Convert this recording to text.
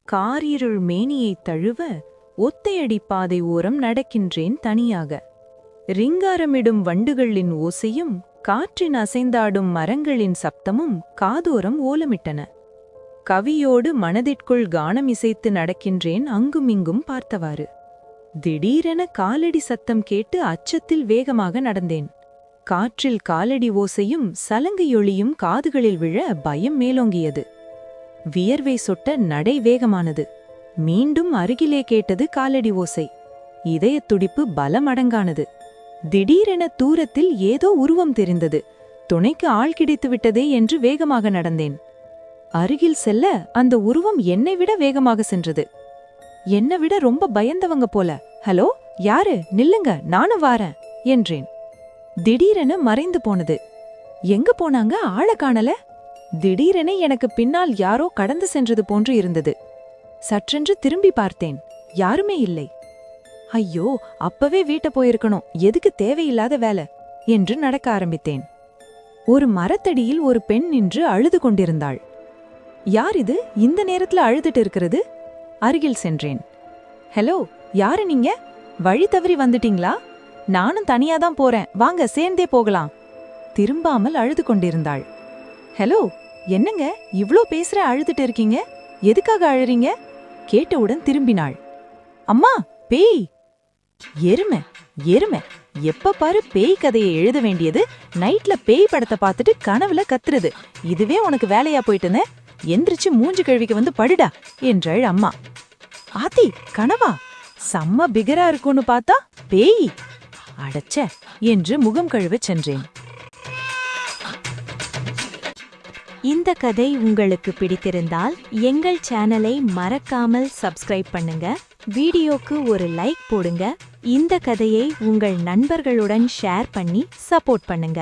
காரிருள் மேனியைத் தழுவ ஒத்தையடி பாதை ஓரம் நடக்கின்றேன் தனியாக. ரிங்காரமிடும் வண்டுகளின் ஓசையும் காற்றின் அசைந்தாடும் மரங்களின் சப்தமும் காதோரம் ஓலமிட்டன. கவியோடு மனதிற்குள் கானம் இசைத்து நடக்கின்றேன் அங்குமிங்கும் பார்த்தவாறு. திடீரென காலடி சத்தம் கேட்டு அச்சத்தில் வேகமாக நடந்தேன். காற்றில் காலடி ஓசையும் சலங்கையொளியும் காதுகளில் விழ பயம் மேலோங்கியது. வியர்வை சொட்ட நடை வேகமானது. மீண்டும் அருகிலே கேட்டது காலடி ஓசை. இதயத் துடிப்பு பலமடங்கானது. திடீரென தூரத்தில் ஏதோ உருவம் தெரிந்தது. துணைக்கு ஆள் கிடைத்து விட்டதே என்று வேகமாக நடந்தேன். அருகில் செல்ல அந்த உருவம் என்னை விட வேகமாக சென்றது. என்னை விட ரொம்ப பயந்தவங்க போல. ஹலோ, யாரு? நில்லுங்க, நானும் வாரேன் என்றேன். திடீரென மறைந்து போனது. எங்க போனாங்க? ஆள காணல. திடீரென எனக்கு பின்னால் யாரோ கடந்து சென்றது போன்று இருந்தது. சற்றென்று திரும்பி பார்த்தேன். யாருமே இல்லை. ஐயோ, அப்பவே வீட்டை போயிருக்கணும், எதுக்கு தேவையில்லாத வேலை என்று நடக்க ஆரம்பித்தேன். ஒரு மரத்தடியில் ஒரு பெண் நின்று அழுது கொண்டிருந்தாள். யார் இது இந்த நேரத்துல அழுதுட்டு இருக்கிறது? அருகில் சென்றேன். ஹலோ, யாரு நீங்க? வழி தவறி வந்துட்டீங்களா? நானும் தனியாதான் போறேன், வாங்க சேர்ந்தே போகலாம். திரும்பாமல் அழுது கொண்டிருந்தாள். ஹலோ, என்னங்க இவ்ளோ பேசுற, அழுதுட்டு இருக்கீங்க? எதுக்காக அழுறீங்க? கேட்டவுடன் திரும்பினாள். அம்மா, பேய்! எருமை எருமை, எப்ப பாரு பேய் கதையை எழுத வேண்டியது, நைட்ல பேய் படத்தை பார்த்துட்டு கனவுல கத்துறது, இதுவே உனக்கு வேலையா போயிட்டுன? எந்திரிச்சு மூஞ்சி கழுவிக்கு வந்து படுடா என்றாள் அம்மா. ஆத்தி, கனவா? செம்ம பிகரா இருக்கும்னு பார்த்தா பேய்! அடச்ச என்று முகம் கழுவச் சென்றேன். இந்த கதை உங்களுக்கு பிடித்திருந்தால் எங்கள் சேனலை மறக்காமல் சப்ஸ்கிரைப் பண்ணுங்க, வீடியோக்கு ஒரு லைக் போடுங்க, இந்த கதையை உங்கள் நண்பர்களுடன் ஷேர் பண்ணி சப்போர்ட் பண்ணுங்க.